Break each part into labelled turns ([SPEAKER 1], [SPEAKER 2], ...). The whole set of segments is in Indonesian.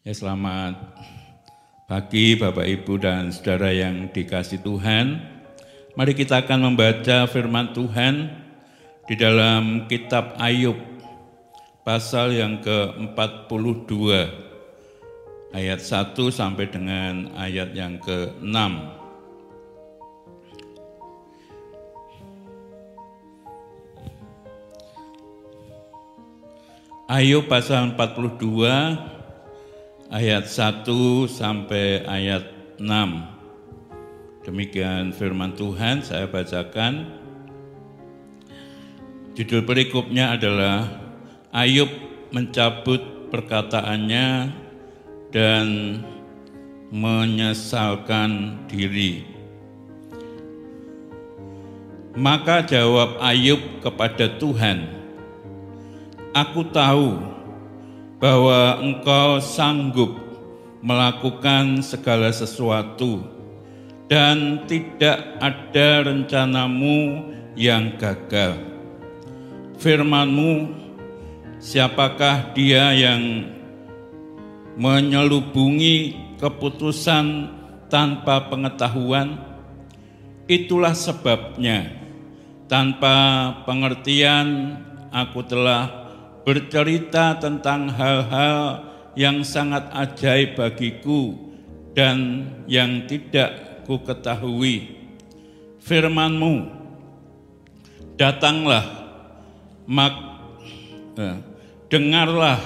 [SPEAKER 1] Ya, selamat pagi Bapak Ibu dan Saudara yang dikasihi Tuhan. Mari kita akan membaca firman Tuhan di dalam kitab Ayub pasal yang ke-42 ayat 1 sampai dengan ayat yang ke-6. Ayub pasal 42 ayat 1 sampai ayat 6. Demikian firman Tuhan, saya bacakan. Judul perikopnya adalah Ayub mencabut perkataannya dan menyesalkan diri. Maka jawab Ayub kepada Tuhan, "Aku tahu bahwa Engkau sanggup melakukan segala sesuatu dan tidak ada rencanamu yang gagal. Firman-Mu, siapakah dia yang menyelubungi keputusan tanpa pengetahuan? Itulah sebabnya tanpa pengertian aku telah bercerita tentang hal-hal yang sangat ajaib bagiku dan yang tidak ku ketahui. Firman-Mu, datanglah, dengarlah,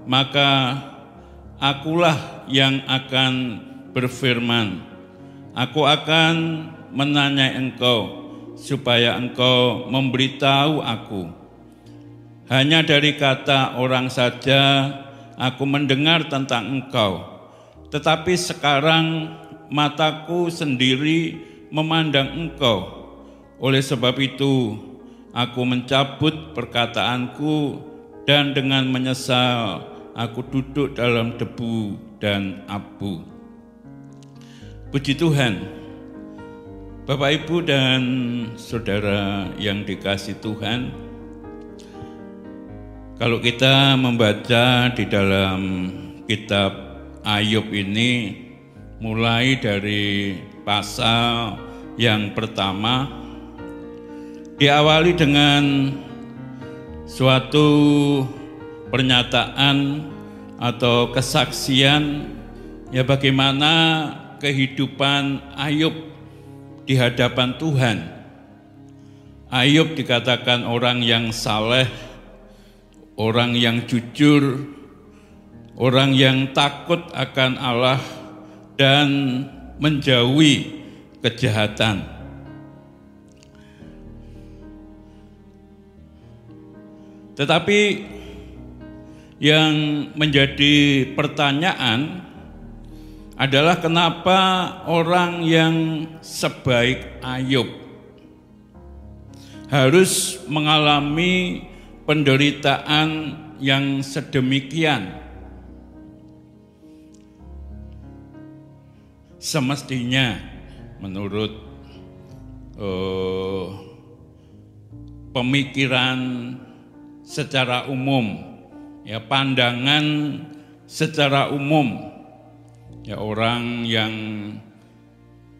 [SPEAKER 1] maka akulah yang akan berfirman. Aku akan menanyai Engkau, supaya Engkau memberitahu aku. Hanya dari kata orang saja aku mendengar tentang Engkau, tetapi sekarang mataku sendiri memandang Engkau. Oleh sebab itu aku mencabut perkataanku dan dengan menyesal aku duduk dalam debu dan abu." Puji Tuhan. Bapak, Ibu, dan Saudara yang dikasihi Tuhan, kalau kita membaca di dalam kitab Ayub ini, mulai dari pasal yang pertama, diawali dengan suatu pernyataan atau kesaksian, ya bagaimana kehidupan Ayub di hadapan Tuhan. Ayub dikatakan orang yang saleh, orang yang jujur, orang yang takut akan Allah dan menjauhi kejahatan. Tetapi yang menjadi pertanyaan adalah kenapa orang yang sebaik Ayub harus mengalami penderitaan yang sedemikian. Semestinya menurut pemikiran secara umum, ya pandangan secara umum, ya orang yang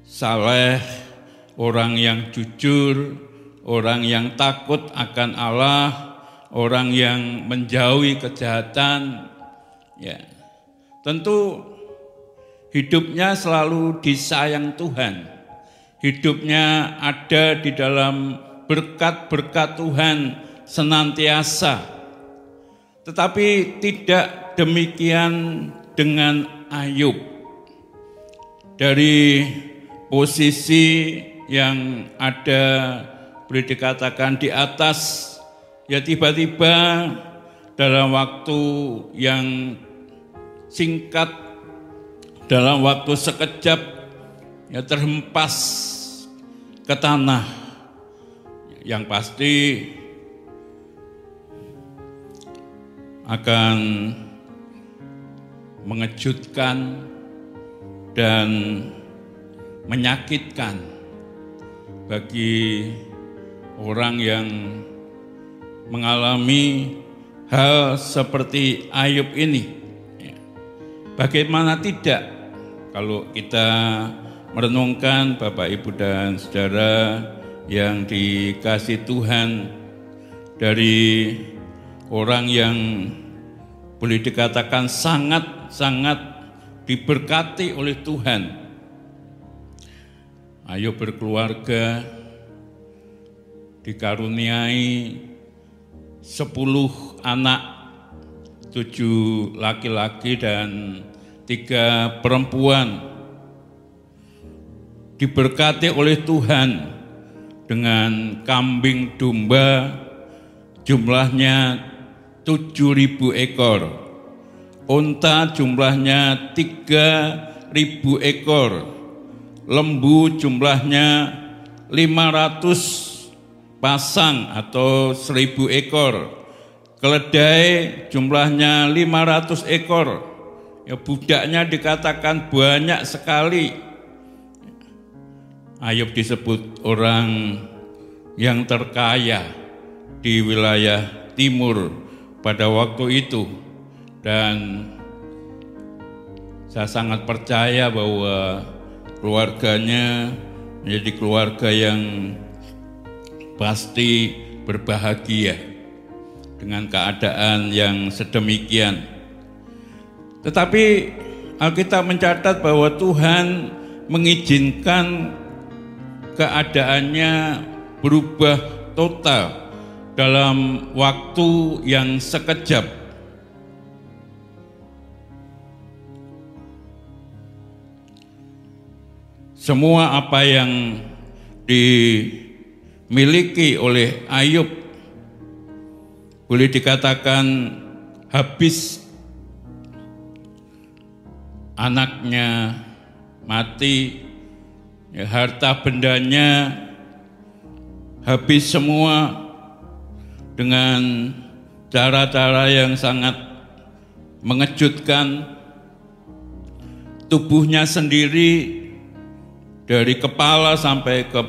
[SPEAKER 1] saleh, orang yang jujur, orang yang takut akan Allah, orang yang menjauhi kejahatan, ya tentu hidupnya selalu disayang Tuhan. Hidupnya ada di dalam berkat-berkat Tuhan senantiasa. Tetapi tidak demikian dengan Ayub. Dari posisi yang ada, boleh dikatakan di atas, ya tiba-tiba dalam waktu yang singkat, dalam waktu sekejap, ya terhempas ke tanah. Yang pasti akan mengejutkan dan menyakitkan bagi orang yang mengalami hal seperti Ayub ini. Bagaimana tidak kalau kita merenungkan Bapak Ibu dan Saudara yang dikasih Tuhan, dari orang yang boleh dikatakan sangat-sangat diberkati oleh Tuhan. Ayo berkeluarga, dikaruniai 10 anak, 7 laki-laki dan 3 perempuan. Diberkati oleh Tuhan dengan kambing domba jumlahnya 7.000 ekor, unta jumlahnya 3.000 ekor, lembu jumlahnya 500 pasang atau 1.000 ekor, keledai jumlahnya 500 ekor. Ya, budaknya dikatakan banyak sekali. Ayub disebut orang yang terkaya di wilayah timur pada waktu itu, dan saya sangat percaya bahwa keluarganya menjadi keluarga yang pasti berbahagia dengan keadaan yang sedemikian. Tetapi Alkitab mencatat bahwa Tuhan mengizinkan keadaannya berubah total dalam waktu yang sekejap. Semua apa yang dimiliki oleh Ayub boleh dikatakan habis. Anaknya mati, ya, harta bendanya habis semua dengan cara-cara yang sangat mengejutkan. Tubuhnya sendiri dari kepala sampai ke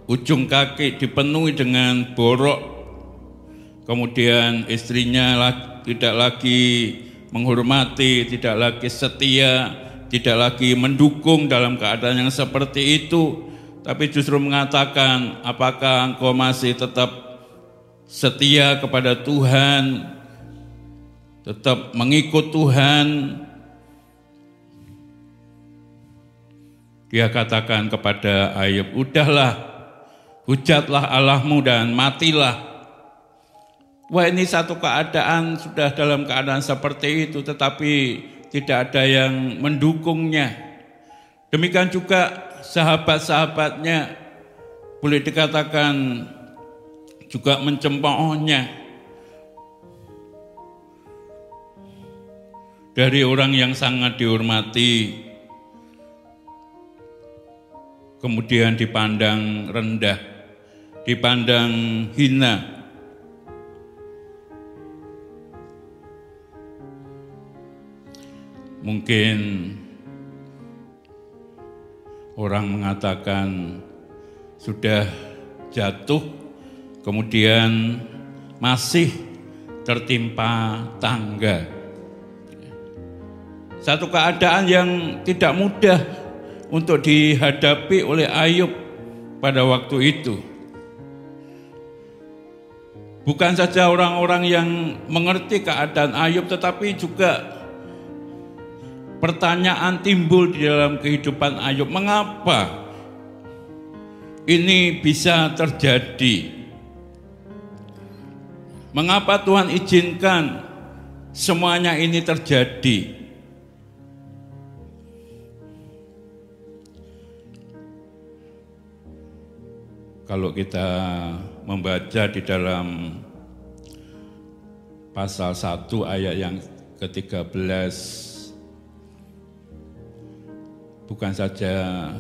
[SPEAKER 1] ujung kaki dipenuhi dengan borok. Kemudian istrinya tidak lagi menghormati, tidak lagi setia, tidak lagi mendukung dalam keadaan yang seperti itu, tapi justru mengatakan, apakah engkau masih tetap setia kepada Tuhan, tetap mengikut Tuhan? Dia katakan kepada Ayub, udahlah, hujatlah Allahmu dan matilah. Wah, ini satu keadaan, sudah dalam keadaan seperti itu, tetapi tidak ada yang mendukungnya. Demikian juga sahabat-sahabatnya boleh dikatakan juga mencemoohnya. Dari orang yang sangat dihormati, kemudian dipandang rendah, dipandang hina. Mungkin orang mengatakan sudah jatuh, kemudian masih tertimpa tangga. Satu keadaan yang tidak mudah untuk dihadapi oleh Ayub pada waktu itu. Bukan saja orang-orang yang mengerti keadaan Ayub, tetapi juga pertanyaan timbul di dalam kehidupan Ayub, mengapa ini bisa terjadi? Mengapa Tuhan izinkan semuanya ini terjadi? Kalau kita membaca di dalam pasal 1 ayat yang ke-13, bukan saja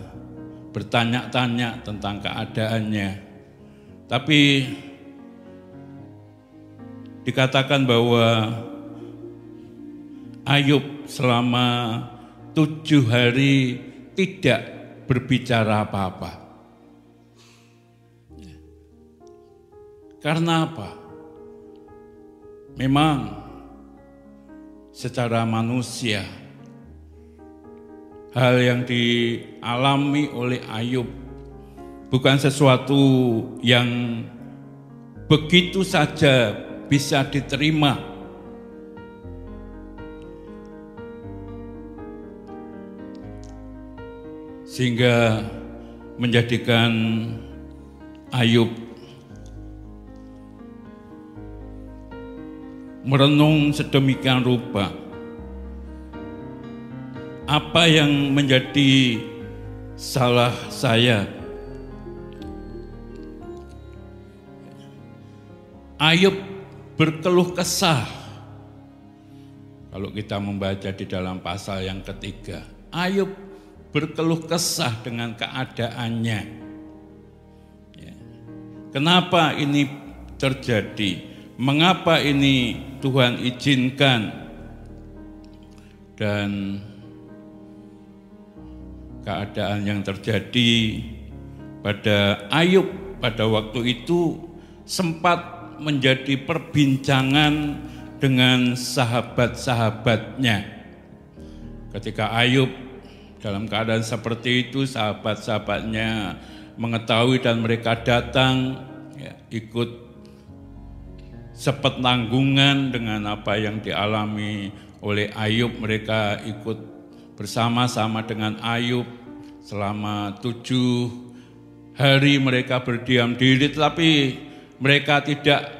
[SPEAKER 1] bertanya-tanya tentang keadaannya, tapi dikatakan bahwa Ayub selama 7 hari tidak berbicara apa-apa. Karena apa? Memang secara manusia hal yang dialami oleh Ayub bukan sesuatu yang begitu saja bisa diterima. Sehingga menjadikan Ayub merenung sedemikian rupa. Apa yang menjadi salah saya? Ayub berkeluh kesah. Kalau kita membaca di dalam pasal yang ketiga, Ayub berkeluh kesah dengan keadaannya. Kenapa ini terjadi? Mengapa ini Tuhan izinkan? Dan keadaan yang terjadi pada Ayub pada waktu itu sempat menjadi perbincangan dengan sahabat-sahabatnya. Ketika Ayub dalam keadaan seperti itu, sahabat-sahabatnya mengetahui dan mereka datang ikut sepenanggungan dengan apa yang dialami oleh Ayub. Mereka ikut bersama-sama dengan Ayub selama 7 hari mereka berdiam diri, tetapi mereka tidak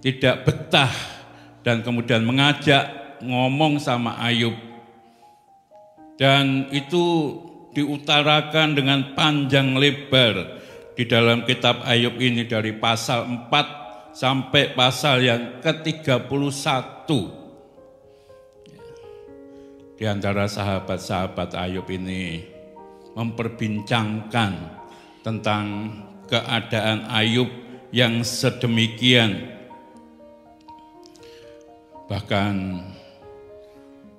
[SPEAKER 1] tidak betah dan kemudian mengajak ngomong sama Ayub. Dan itu diutarakan dengan panjang lebar di dalam kitab Ayub ini dari pasal 4 sampai pasal yang ke-31. Di antara sahabat-sahabat Ayub ini memperbincangkan tentang keadaan Ayub yang sedemikian. Bahkan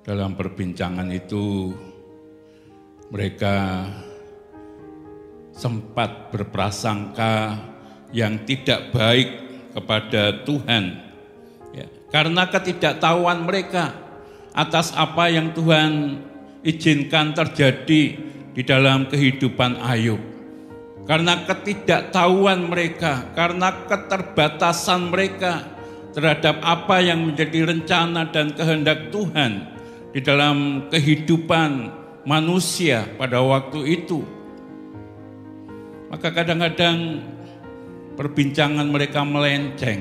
[SPEAKER 1] dalam perbincangan itu mereka sempat berprasangka yang tidak baik kepada Tuhan, karena ketidaktahuan mereka atas apa yang Tuhan izinkan terjadi di dalam kehidupan Ayub. Karena ketidaktahuan mereka, karena keterbatasan mereka terhadap apa yang menjadi rencana dan kehendak Tuhan di dalam kehidupan manusia pada waktu itu. Maka kadang-kadang perbincangan mereka melenceng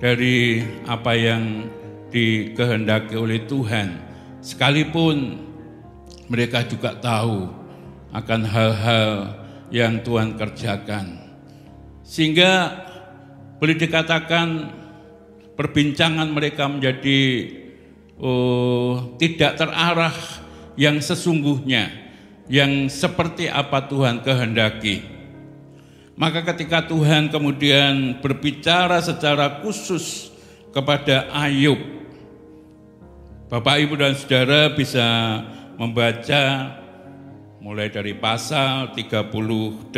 [SPEAKER 1] dari apa yang dikehendaki oleh Tuhan, sekalipun mereka juga tahu akan hal-hal yang Tuhan kerjakan. Sehingga boleh dikatakan perbincangan mereka menjadi tidak terarah yang sesungguhnya, yang seperti apa Tuhan kehendaki. Maka ketika Tuhan kemudian berbicara secara khusus kepada Ayub, Bapak, Ibu, dan Saudara bisa membaca mulai dari pasal 38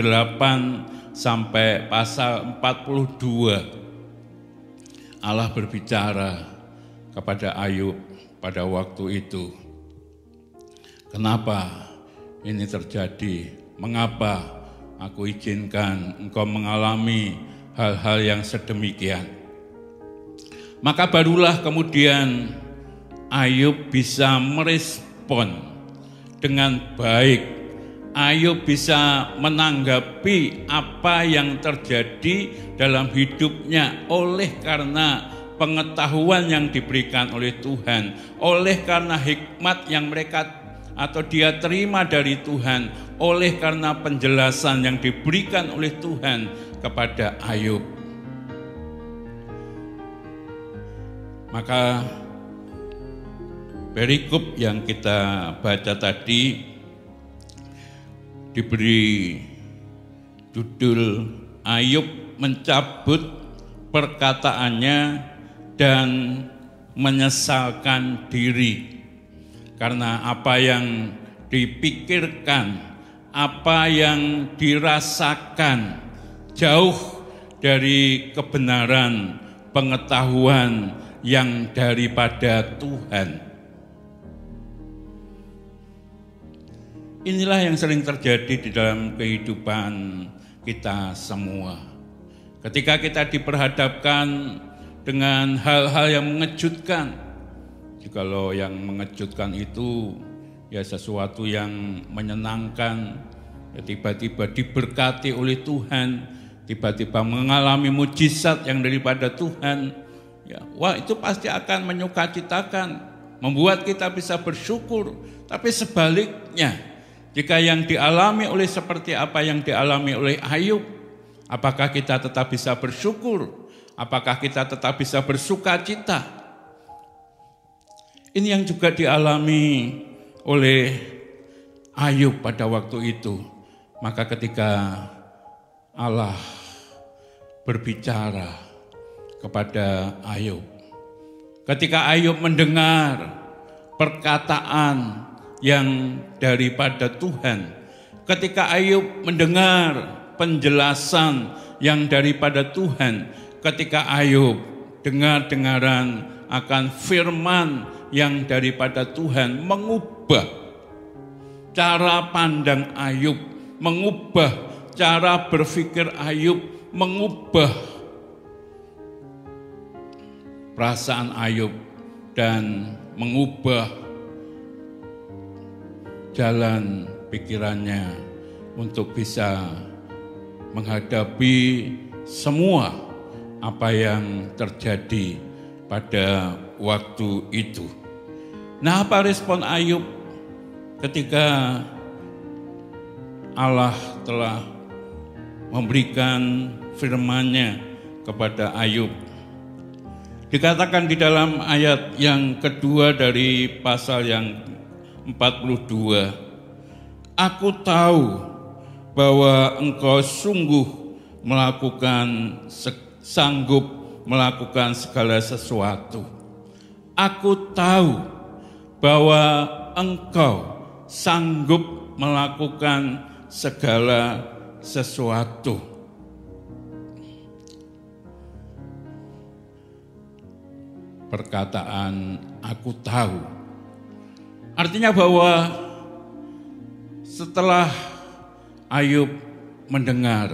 [SPEAKER 1] sampai pasal 42. Allah berbicara kepada Ayub pada waktu itu. Kenapa ini terjadi? Mengapa aku izinkan engkau mengalami hal-hal yang sedemikian? Maka barulah kemudian Ayub bisa merespon dengan baik. Ayub bisa menanggapi apa yang terjadi dalam hidupnya oleh karena pengetahuan yang diberikan oleh Tuhan, oleh karena hikmat yang mereka atau dia terima dari Tuhan, oleh karena penjelasan yang diberikan oleh Tuhan kepada Ayub. Maka perikop yang kita baca tadi diberi judul Ayub mencabut perkataannya dan menyesalkan diri. Karena apa yang dipikirkan, apa yang dirasakan jauh dari kebenaran pengetahuan yang daripada Tuhan. Inilah yang sering terjadi di dalam kehidupan kita semua. Ketika kita diperhadapkan dengan hal-hal yang mengejutkan, jikalau yang mengejutkan itu ya sesuatu yang menyenangkan, ya tiba-tiba diberkati oleh Tuhan, tiba-tiba mengalami mujizat yang daripada Tuhan, ya, wah itu pasti akan menyukacitakan, membuat kita bisa bersyukur. Tapi sebaliknya, jika yang dialami oleh seperti apa yang dialami oleh Ayub, apakah kita tetap bisa bersyukur? Apakah kita tetap bisa bersukacita? Ini yang juga dialami oleh Ayub pada waktu itu. Maka ketika Allah berbicara kepada Ayub, ketika Ayub mendengar perkataan yang daripada Tuhan, ketika Ayub mendengar penjelasan yang daripada Tuhan, ketika Ayub dengar-dengaran akan firman yang daripada Tuhan, mengubah cara pandang Ayub, mengubah cara berpikir Ayub, mengubah perasaan Ayub, dan mengubah jalan pikirannya untuk bisa menghadapi semua apa yang terjadi pada waktu itu. Nah, apa respon Ayub ketika Allah telah memberikan firman-Nya kepada Ayub? Dikatakan di dalam ayat yang kedua dari pasal yang 42, aku tahu bahwa engkau sungguh sanggup melakukan segala sesuatu. Aku tahu bahwa engkau sanggup melakukan segala sesuatu. Perkataan aku tahu artinya bahwa setelah Ayub mendengar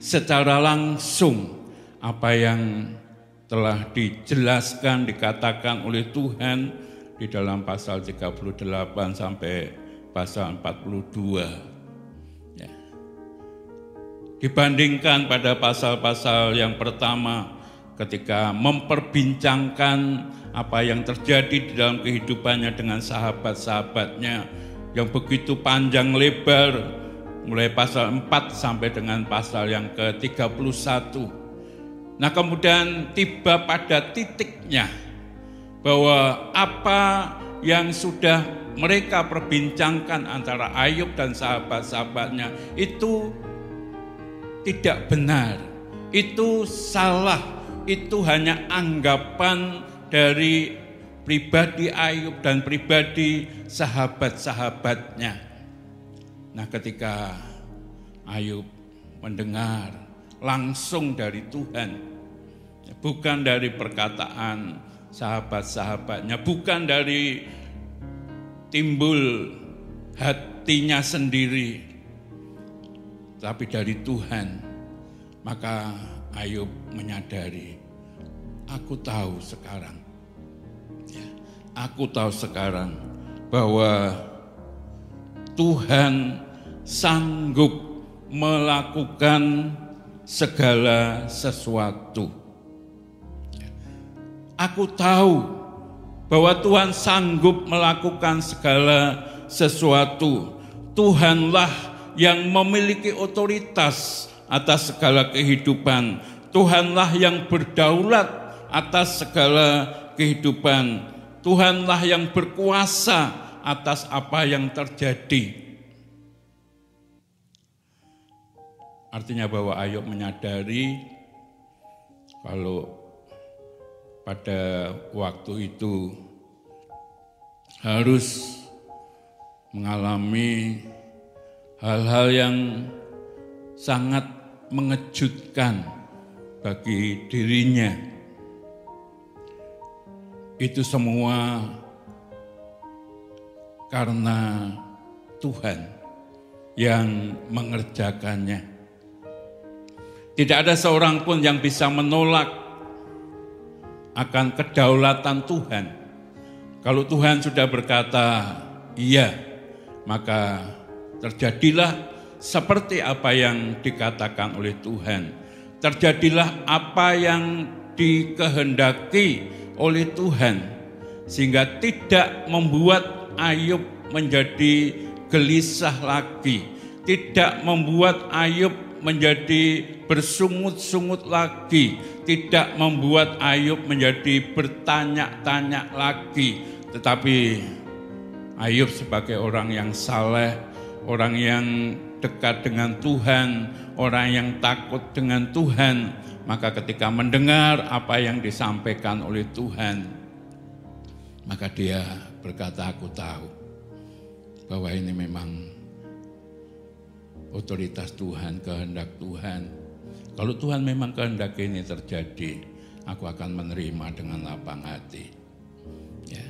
[SPEAKER 1] secara langsung apa yang telah dijelaskan, dikatakan oleh Tuhan di dalam pasal 38 sampai pasal 42. Ya. Dibandingkan pada pasal-pasal yang pertama, ketika memperbincangkan apa yang terjadi di dalam kehidupannya dengan sahabat-sahabatnya yang begitu panjang lebar, mulai pasal 4 sampai dengan pasal yang ke-31. Nah, kemudian tiba pada titiknya bahwa apa yang sudah mereka perbincangkan antara Ayub dan sahabat-sahabatnya itu tidak benar, itu salah. Itu hanya anggapan dari pribadi Ayub dan pribadi sahabat-sahabatnya. Nah, ketika Ayub mendengar langsung dari Tuhan, bukan dari perkataan sahabat-sahabatnya, bukan dari timbul hatinya sendiri, tapi dari Tuhan, maka Ayub menyadari, aku tahu sekarang, aku tahu sekarang bahwa Tuhan sanggup melakukan segala sesuatu. Aku tahu bahwa Tuhan sanggup melakukan segala sesuatu. Tuhanlah yang memiliki otoritas atas segala kehidupan. Tuhanlah yang berdaulat atas segala kehidupan. Tuhanlah yang berkuasa atas apa yang terjadi. Artinya bahwa Ayub menyadari kalau pada waktu itu harus mengalami hal-hal yang sangat mengejutkan bagi dirinya. Itu semua karena Tuhan yang mengerjakannya. Tidak ada seorang pun yang bisa menolak akan kedaulatan Tuhan. Kalau Tuhan sudah berkata iya, maka terjadilah seperti apa yang dikatakan oleh Tuhan. Terjadilah apa yang dikehendaki oleh Tuhan, sehingga tidak membuat Ayub menjadi gelisah lagi, tidak membuat Ayub menjadi bersungut-sungut lagi, tidak membuat Ayub menjadi bertanya-tanya lagi, tetapi Ayub sebagai orang yang saleh, orang yang dekat dengan Tuhan, orang yang takut dengan Tuhan, maka ketika mendengar apa yang disampaikan oleh Tuhan, maka dia berkata, aku tahu bahwa ini memang otoritas Tuhan, kehendak Tuhan. Kalau Tuhan memang kehendak ini terjadi, aku akan menerima dengan lapang hati. Ya.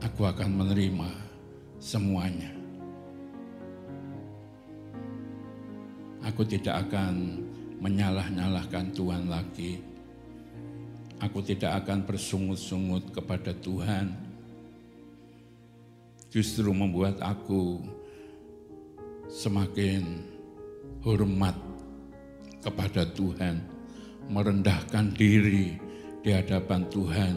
[SPEAKER 1] Aku akan menerima semuanya. Aku tidak akan menyalah-nyalahkan Tuhan lagi. Aku tidak akan bersungut-sungut kepada Tuhan. Justru membuat aku semakin hormat kepada Tuhan, merendahkan diri di hadapan Tuhan,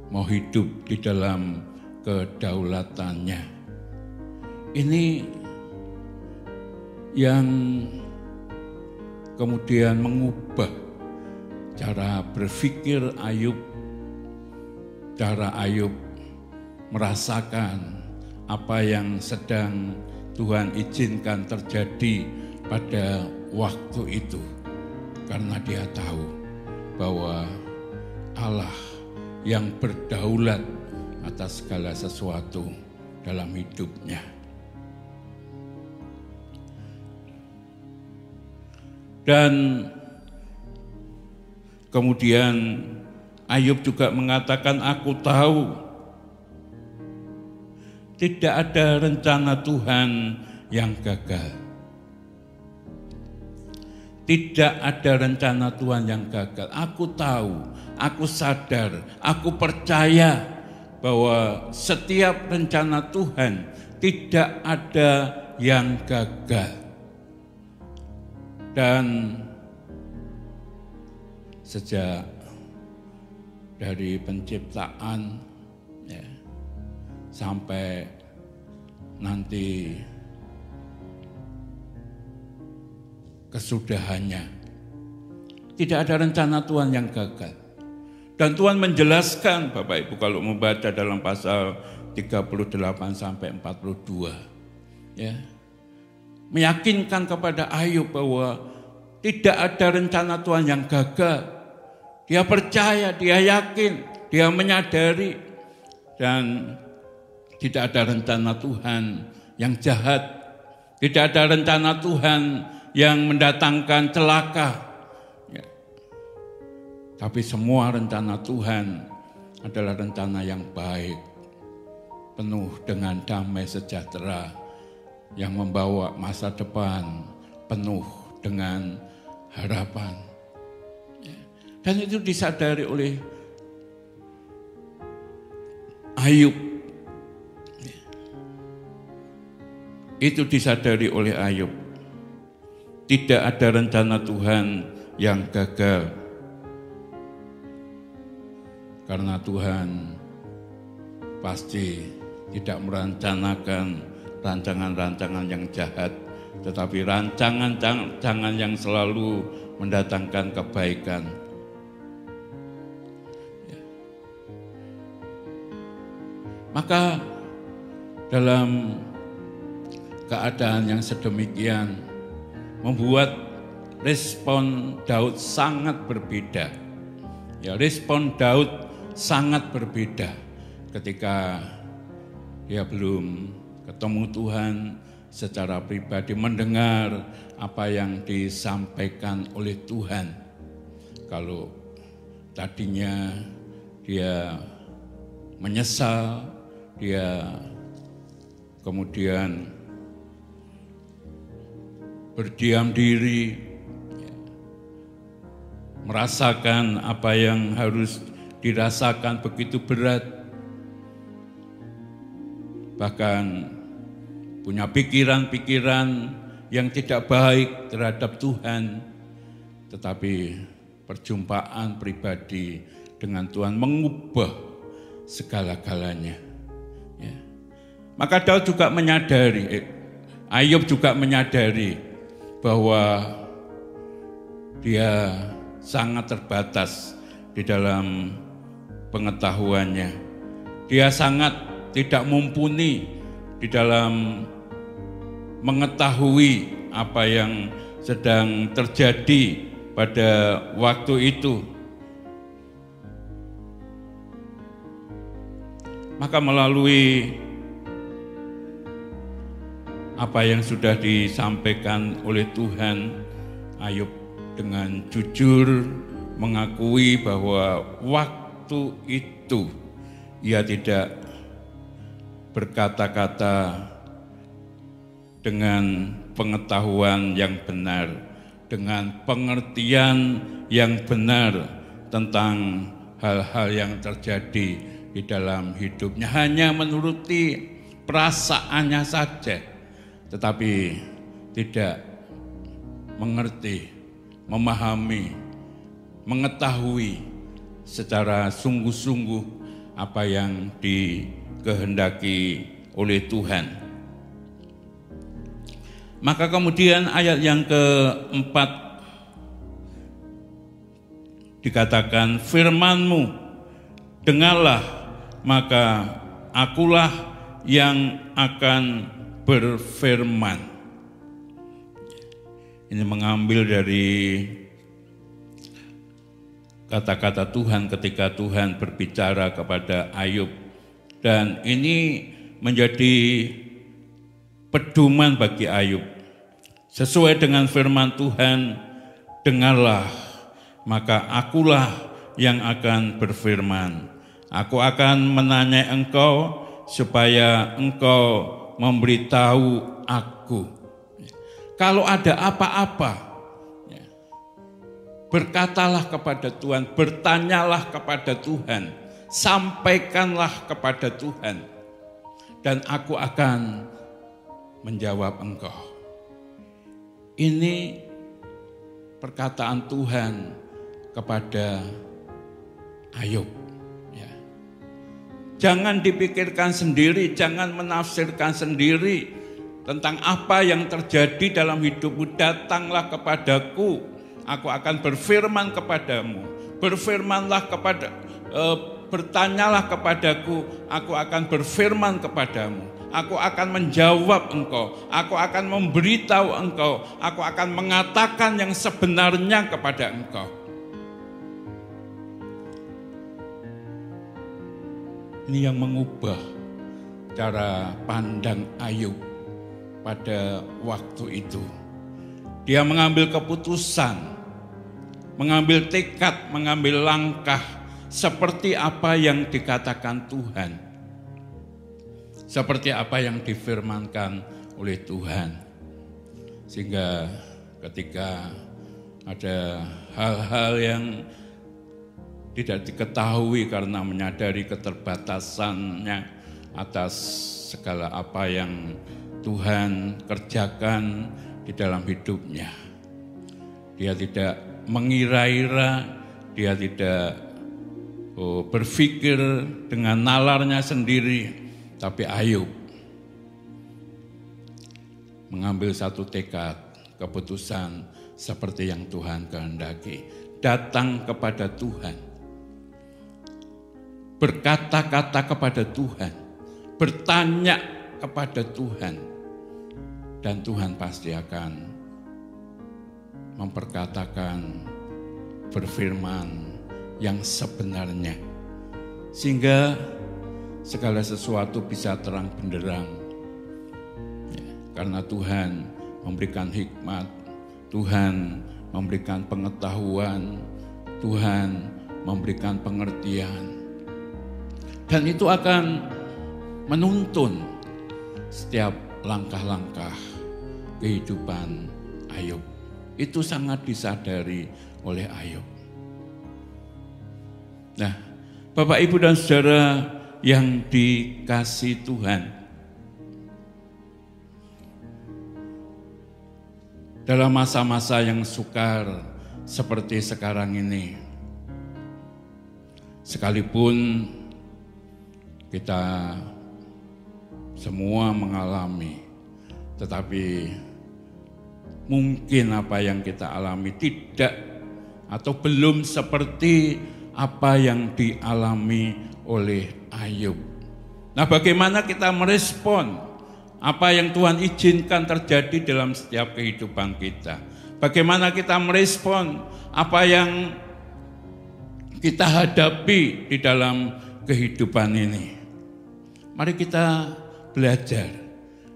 [SPEAKER 1] mau hidup di dalam kedaulatannya. Ini yang kemudian mengubah cara berpikir Ayub, cara Ayub merasakan apa yang sedang Tuhan izinkan terjadi pada waktu itu. Karena dia tahu bahwa Allah yang berdaulat atas segala sesuatu dalam hidupnya. Dan kemudian Ayub juga mengatakan, aku tahu tidak ada rencana Tuhan yang gagal. Tidak ada rencana Tuhan yang gagal. Aku tahu, aku sadar, aku percaya bahwa setiap rencana Tuhan tidak ada yang gagal. Dan sejak dari penciptaan ya, sampai nanti kesudahannya, tidak ada rencana Tuhan yang gagal. Dan Tuhan menjelaskan, Bapak Ibu kalau membaca dalam pasal 38 sampai 42, ya, meyakinkan kepada Ayub bahwa tidak ada rencana Tuhan yang gagal. Dia percaya, dia yakin, dia menyadari, dan tidak ada rencana Tuhan yang jahat. Tidak ada rencana Tuhan yang mendatangkan celaka. Ya. Tapi semua rencana Tuhan adalah rencana yang baik, penuh dengan damai sejahtera, yang membawa masa depan penuh dengan harapan. Ya. Dan itu disadari oleh Ayub. Ya. Itu disadari oleh Ayub. Tidak ada rencana Tuhan yang gagal. Karena Tuhan pasti tidak merencanakan rancangan-rancangan yang jahat, tetapi rancangan yang selalu mendatangkan kebaikan. Ya. Maka dalam keadaan yang sedemikian membuat respon Daud sangat berbeda. Ya, respon Daud sangat berbeda ketika dia belum ketemu Tuhan secara pribadi, mendengar apa yang disampaikan oleh Tuhan. Kalau tadinya dia menyesal, dia kemudian berdiam diri, merasakan apa yang harus dirasakan begitu berat, bahkan punya pikiran-pikiran yang tidak baik terhadap Tuhan, tetapi perjumpaan pribadi dengan Tuhan mengubah segala-galanya. Ya. Maka Daud juga menyadari, Ayub juga menyadari bahwa dia sangat terbatas di dalam pengetahuannya. Dia sangat tidak mumpuni di dalam mengetahui apa yang sedang terjadi pada waktu itu. Maka melalui apa yang sudah disampaikan oleh Tuhan, Ayub dengan jujur mengakui bahwa waktu itu ia tidak berkata-kata dengan pengetahuan yang benar, dengan pengertian yang benar tentang hal-hal yang terjadi di dalam hidupnya. Hanya menuruti perasaannya saja, tetapi tidak mengerti, memahami, mengetahui secara sungguh-sungguh apa yang dikehendaki oleh Tuhan. Maka kemudian ayat yang keempat dikatakan, firman-Mu dengarlah, maka akulah yang akan berfirman. Ini mengambil dari kata-kata Tuhan ketika Tuhan berbicara kepada Ayub. Dan ini menjadi pedoman bagi Ayub. Sesuai dengan firman Tuhan, dengarlah, maka akulah yang akan berfirman. Aku akan menanyai engkau supaya engkau memberitahu aku. Kalau ada apa-apa, berkatalah kepada Tuhan, bertanyalah kepada Tuhan, sampaikanlah kepada Tuhan, dan aku akan menjawab engkau. Ini perkataan Tuhan kepada Ayub. Ya. Jangan dipikirkan sendiri, jangan menafsirkan sendiri tentang apa yang terjadi dalam hidupmu. Datanglah kepadaku, aku akan berfirman kepadamu. Bertanyalah kepadaku, aku akan berfirman kepadamu. Aku akan menjawab engkau, aku akan memberitahu engkau, aku akan mengatakan yang sebenarnya kepada engkau. Ini yang mengubah cara pandang Ayub pada waktu itu. Dia mengambil keputusan, mengambil tekad, mengambil langkah seperti apa yang dikatakan Tuhan. Seperti apa yang difirmankan oleh Tuhan. Sehingga ketika ada hal-hal yang tidak diketahui karena menyadari keterbatasannya atas segala apa yang Tuhan kerjakan di dalam hidupnya. Dia tidak mengira-ira, dia tidak berpikir dengan nalarnya sendiri. Tapi Ayub mengambil satu tekad, keputusan seperti yang Tuhan kehendaki. Datang kepada Tuhan, berkata-kata kepada Tuhan, bertanya kepada Tuhan, dan Tuhan pasti akan memperkatakan, berfirman yang sebenarnya, sehingga segala sesuatu bisa terang benderang. Ya, karena Tuhan memberikan hikmat, Tuhan memberikan pengetahuan, Tuhan memberikan pengertian. Dan itu akan menuntun setiap langkah-langkah kehidupan Ayub. Itu sangat disadari oleh Ayub. Nah, Bapak, Ibu, dan saudara yang dikasihi Tuhan, dalam masa-masa yang sukar seperti sekarang ini, sekalipun kita semua mengalami, tetapi mungkin apa yang kita alami tidak atau belum seperti apa yang dialami oleh Ayub. Nah, bagaimana kita merespon apa yang Tuhan izinkan terjadi dalam setiap kehidupan kita? Bagaimana kita merespon apa yang kita hadapi di dalam kehidupan ini? Mari kita belajar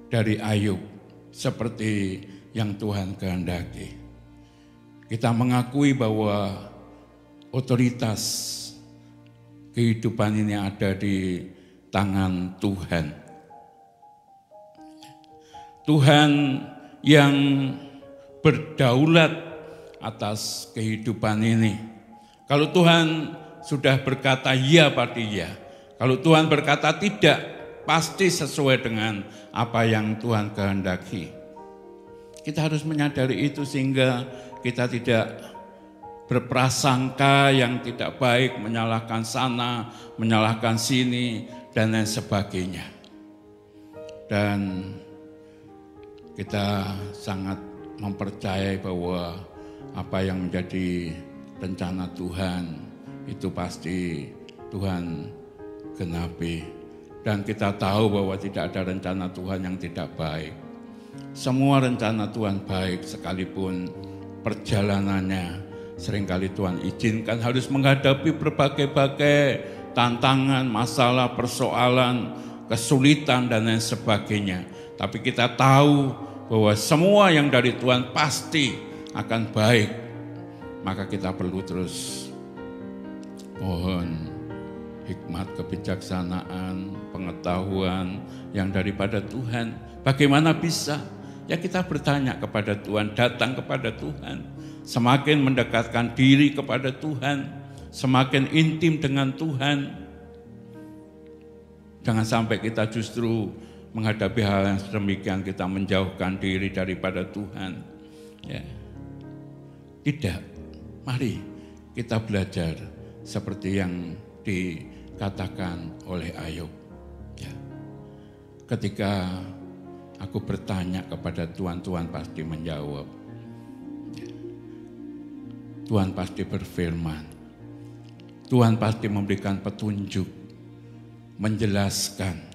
[SPEAKER 1] dari Ayub seperti yang Tuhan kehendaki. Kita mengakui bahwa otoritas kehidupan ini ada di tangan Tuhan. Tuhan yang berdaulat atas kehidupan ini. Kalau Tuhan sudah berkata ya, pasti ya. Kalau Tuhan berkata tidak, pasti sesuai dengan apa yang Tuhan kehendaki. Kita harus menyadari itu sehingga kita tidak berprasangka yang tidak baik, menyalahkan sana, menyalahkan sini, dan lain sebagainya. Dan kita sangat mempercayai bahwa apa yang menjadi rencana Tuhan itu pasti Tuhan genapi. Dan kita tahu bahwa tidak ada rencana Tuhan yang tidak baik. Semua rencana Tuhan baik, sekalipun perjalanannya seringkali Tuhan izinkan harus menghadapi berbagai-bagai tantangan, masalah, persoalan, kesulitan, dan lain sebagainya. Tapi kita tahu bahwa semua yang dari Tuhan pasti akan baik. Maka kita perlu terus mohon hikmat, kebijaksanaan, pengetahuan yang daripada Tuhan. Bagaimana bisa? Ya kita bertanya kepada Tuhan, datang kepada Tuhan. Semakin mendekatkan diri kepada Tuhan, semakin intim dengan Tuhan. Jangan sampai kita justru menghadapi hal yang sedemikian kita menjauhkan diri daripada Tuhan. Ya. Tidak. Mari kita belajar seperti yang dikatakan oleh Ayub. Ya. Ketika aku bertanya kepada Tuhan, Tuhan pasti menjawab. Ya. Tuhan pasti berfirman. Tuhan pasti memberikan petunjuk, menjelaskan,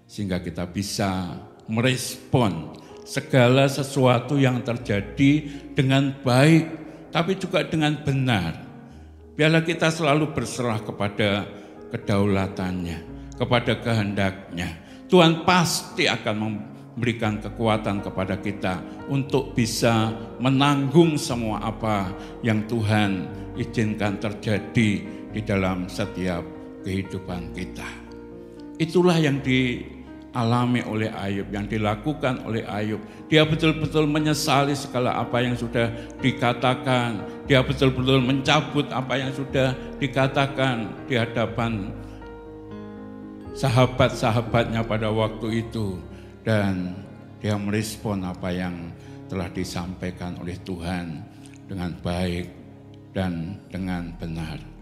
[SPEAKER 1] sehingga kita bisa merespon segala sesuatu yang terjadi dengan baik, tapi juga dengan benar. Biarlah kita selalu berserah kepada kedaulatannya, kepada kehendaknya. Tuhan pasti akan memberikan kekuatan kepada kita untuk bisa menanggung semua apa yang Tuhan izinkan terjadi di dalam setiap kehidupan kita. Itulah yang dialami oleh Ayub, yang dilakukan oleh Ayub. Dia betul-betul menyesali segala apa yang sudah dikatakan. Dia betul-betul mencabut apa yang sudah dikatakan di hadapan sahabat-sahabatnya pada waktu itu. Dan dia merespon apa yang telah disampaikan oleh Tuhan dengan baik dan dengan benar.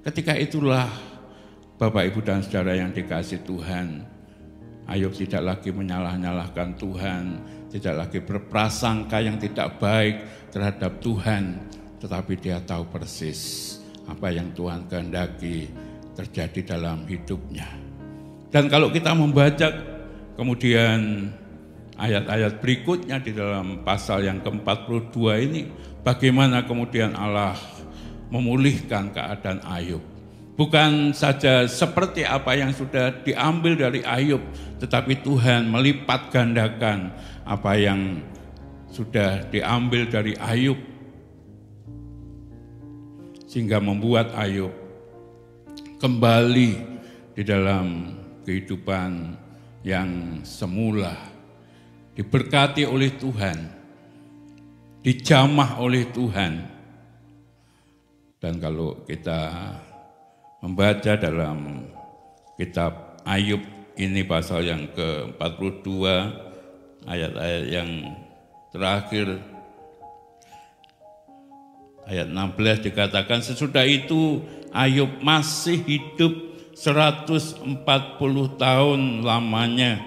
[SPEAKER 1] Ketika itulah Bapak, Ibu, dan saudara yang dikasihi Tuhan, Ayub tidak lagi menyalah-nyalahkan Tuhan, tidak lagi berprasangka yang tidak baik terhadap Tuhan, tetapi dia tahu persis apa yang Tuhan kehendaki terjadi dalam hidupnya. Dan kalau kita membaca kemudian ayat-ayat berikutnya di dalam pasal yang ke-42 ini, bagaimana kemudian Allah memulihkan keadaan Ayub. Bukan saja seperti apa yang sudah diambil dari Ayub, tetapi Tuhan melipat gandakan apa yang sudah diambil dari Ayub. sehingga membuat Ayub kembali di dalam kehidupan yang semula, diberkati oleh Tuhan, dijamah oleh Tuhan. Dan kalau kita membaca dalam kitab Ayub ini pasal yang ke-42, ayat-ayat yang terakhir, ayat 16 dikatakan, sesudah itu Ayub masih hidup 140 tahun lamanya.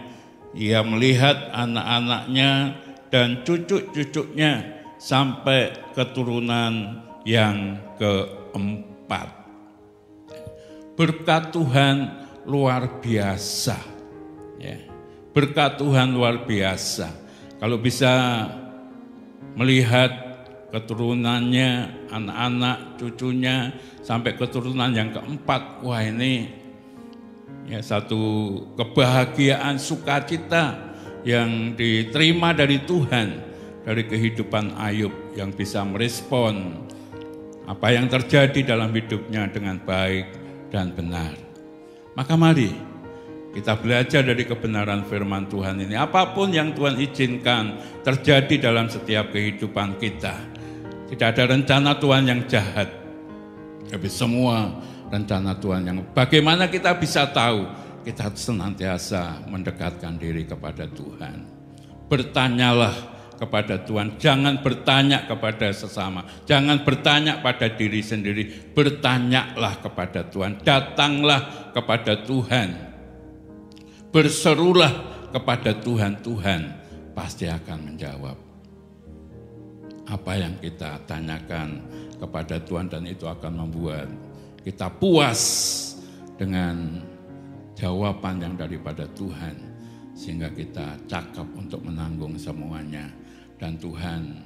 [SPEAKER 1] Ia melihat anak-anaknya dan cucu-cucunya sampai keturunan yang keempat. Berkat Tuhan luar biasa. Ya. Berkat Tuhan luar biasa. Kalau bisa melihat keturunannya, anak-anak, cucunya, sampai keturunan yang keempat, wah ini ya satu kebahagiaan, sukacita yang diterima dari Tuhan, dari kehidupan Ayub yang bisa merespon apa yang terjadi dalam hidupnya dengan baik dan benar. Maka mari kita belajar dari kebenaran firman Tuhan ini. Apapun yang Tuhan izinkan terjadi dalam setiap kehidupan kita. Tidak ada rencana Tuhan yang jahat. Tapi semua rencana Tuhan yang bagaimana kita bisa tahu? Kita senantiasa mendekatkan diri kepada Tuhan. Bertanyalah kepada Tuhan, jangan bertanya kepada sesama, jangan bertanya pada diri sendiri, bertanyalah kepada Tuhan, datanglah kepada Tuhan, berserulah kepada Tuhan, Tuhan pasti akan menjawab apa yang kita tanyakan kepada Tuhan, dan itu akan membuat kita puas dengan jawaban yang daripada Tuhan, sehingga kita cakap untuk menanggung semuanya. Dan Tuhan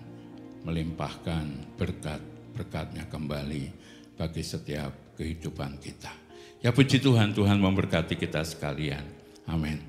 [SPEAKER 1] melimpahkan berkat-berkatnya kembali bagi setiap kehidupan kita. Ya puji Tuhan, Tuhan memberkati kita sekalian. Amin.